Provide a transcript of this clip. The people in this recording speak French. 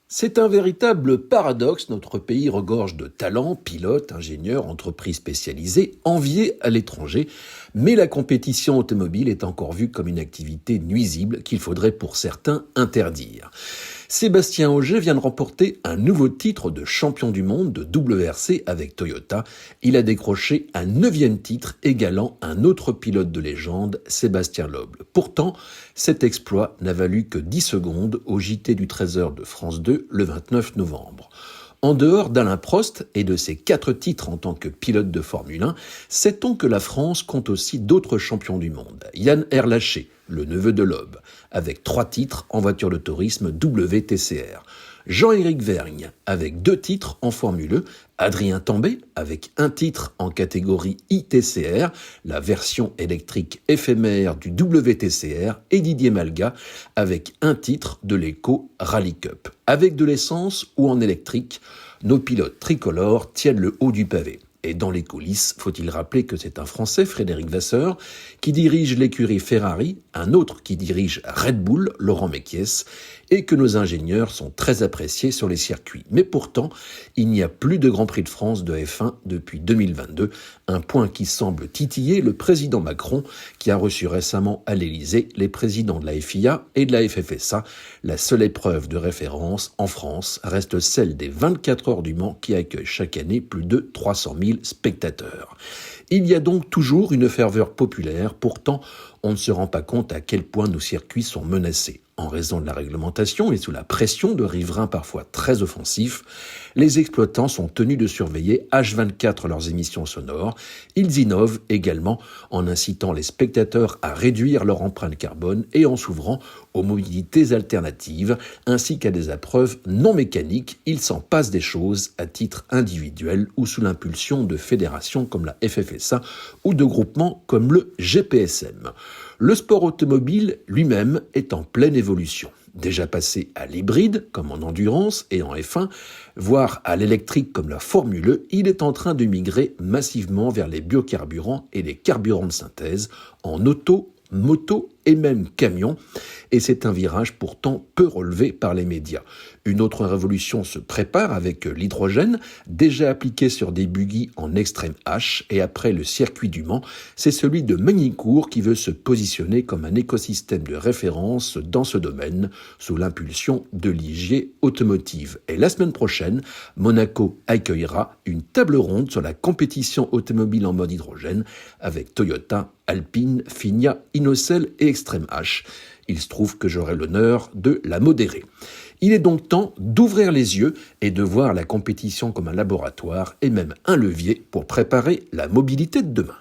C'est un véritable paradoxe, notre pays regorge de talents, pilotes, ingénieurs, entreprises spécialisées, enviés à l'étranger, mais la compétition automobile est encore vue comme une activité nuisible qu'il faudrait pour certains interdire. Sébastien Ogier vient de remporter un nouveau titre de champion du monde de WRC avec Toyota. Il a décroché un 9e titre égalant un autre pilote de légende, Sébastien Loeb. Pourtant, cet exploit n'a valu que 10 secondes au JT du 13h de France 2 le 29 novembre. En dehors d'Alain Prost et de ses 4 titres en tant que pilote de Formule 1, sait-on que la France compte aussi d'autres champions du monde. Yann Erlaché, le neveu de Loeb, avec 3 titres en voiture de tourisme WTCR. Jean-Éric Vergne, avec 2 titres en Formule E. Adrien Tambay, avec 1 titre en catégorie ITCR, la version électrique éphémère du WTCR. Et Didier Malga, avec 1 titre de l'Eco Rally Cup. Avec de l'essence ou en électrique, nos pilotes tricolores tiennent le haut du pavé. Et dans les coulisses, faut-il rappeler que c'est un Français, Frédéric Vasseur, qui dirige l'écurie Ferrari, un autre qui dirige Red Bull, Laurent Mekies, et que nos ingénieurs sont très appréciés sur les circuits. Mais pourtant, il n'y a plus de Grand Prix de France de F1 depuis 2022, un point qui semble titiller le président Macron, qui a reçu récemment à l'Élysée les présidents de la FIA et de la FFSA. La seule épreuve de référence en France reste celle des 24 heures du Mans qui accueille chaque année plus de 300 000 spectateurs. Il y a donc toujours une ferveur populaire, pourtant on ne se rend pas compte à quel point nos circuits sont menacés. En raison de la réglementation et sous la pression de riverains parfois très offensifs, les exploitants sont tenus de surveiller H24 leurs émissions sonores. Ils innovent également en incitant les spectateurs à réduire leur empreinte carbone et en s'ouvrant aux mobilités alternatives, ainsi qu'à des épreuves non mécaniques. Il s'en passe des choses à titre individuel ou sous l'impulsion de fédérations comme la FFSA ou de groupements comme le GPSM. Le sport automobile lui-même est en pleine évolution. Déjà passé à l'hybride, comme en endurance et en F1, voire à l'électrique comme la Formule E, il est en train de migrer massivement vers les biocarburants et les carburants de synthèse en auto, moto et même camion, et c'est un virage pourtant peu relevé par les médias. Une autre révolution se prépare avec l'hydrogène, déjà appliqué sur des buggy en extrême H, et après le circuit du Mans, c'est celui de Magny-Cours qui veut se positionner comme un écosystème de référence dans ce domaine, sous l'impulsion de l'IG Automotive. Et la semaine prochaine, Monaco accueillera une table ronde sur la compétition automobile en mode hydrogène, avec Toyota, Alpine, Figna, Inocel et Extreme H. Il se trouve que j'aurai l'honneur de la modérer. Il est donc temps d'ouvrir les yeux et de voir la compétition comme un laboratoire et même un levier pour préparer la mobilité de demain.